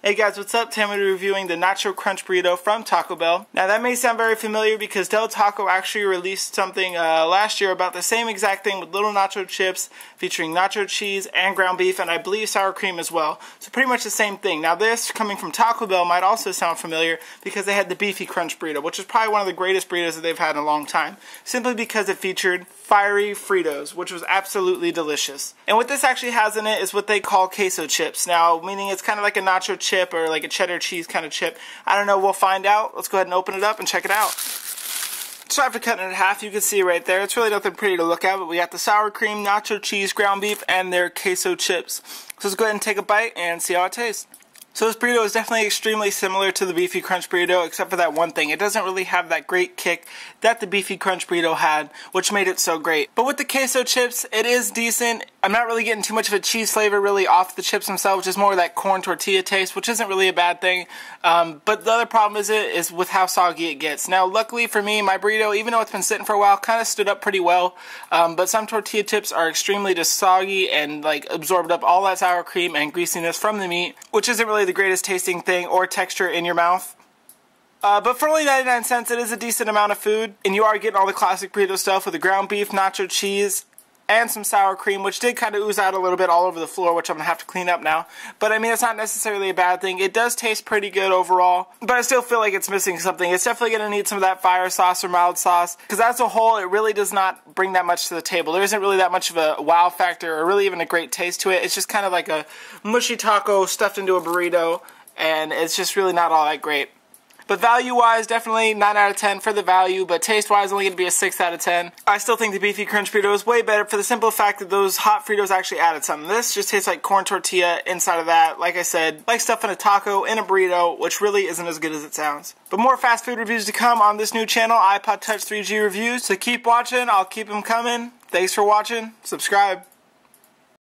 Hey guys, what's up? Today I'm going to be reviewing the Nacho Crunch Burrito from Taco Bell. Now that may sound very familiar because Del Taco actually released something last year about the same exact thing with little nacho chips featuring nacho cheese and ground beef and I believe sour cream as well. So pretty much the same thing. Now this, coming from Taco Bell, might also sound familiar because they had the Beefy Crunch Burrito, which is probably one of the greatest burritos that they've had in a long time. Simply because it featured fiery Fritos, which was absolutely delicious. And what this actually has in it is what they call queso chips. Now, meaning it's kind of like a nacho chip or like a cheddar cheese kind of chip. I don't know, we'll find out. Let's go ahead and open it up and check it out. So after cutting it in half, you can see right there, it's really nothing pretty to look at, but we got the sour cream, nacho cheese, ground beef, and their queso chips. So let's go ahead and take a bite and see how it tastes. So this burrito is definitely extremely similar to the Beefy Crunch Burrito, except for that one thing. It doesn't really have that great kick that the Beefy Crunch Burrito had, which made it so great. But with the queso chips, it is decent. I'm not really getting too much of a cheese flavor really off the chips themselves, just more of that corn tortilla taste, which isn't really a bad thing. But the other problem is with how soggy it gets. Now, luckily for me, my burrito, even though it's been sitting for a while, kind of stood up pretty well. But some tortilla chips are extremely just soggy and like absorbed up all that sour cream and greasiness from the meat, which isn't really the greatest tasting thing or texture in your mouth. But for only 99 cents, it is a decent amount of food, and you are getting all the classic burrito stuff with the ground beef, nacho cheese, and some sour cream, which did kind of ooze out a little bit all over the floor, which I'm going to have to clean up now. But I mean, it's not necessarily a bad thing. It does taste pretty good overall, but I still feel like it's missing something. It's definitely going to need some of that fire sauce or mild sauce, because as a whole, it really does not bring that much to the table. There isn't really that much of a wow factor or really even a great taste to it. It's just kind of like a mushy taco stuffed into a burrito, and it's just really not all that great. But value-wise, definitely 9 out of 10 for the value, but taste-wise, only going to be a 6 out of 10. I still think the Beefy Crunch Burrito is way better for the simple fact that those hot Fritos actually added something. This just tastes like corn tortilla inside of that, like I said, like stuff in a taco, in a burrito, which really isn't as good as it sounds. But more fast food reviews to come on this new channel, iPod Touch 3G Reviews, so keep watching, I'll keep them coming. Thanks for watching, subscribe.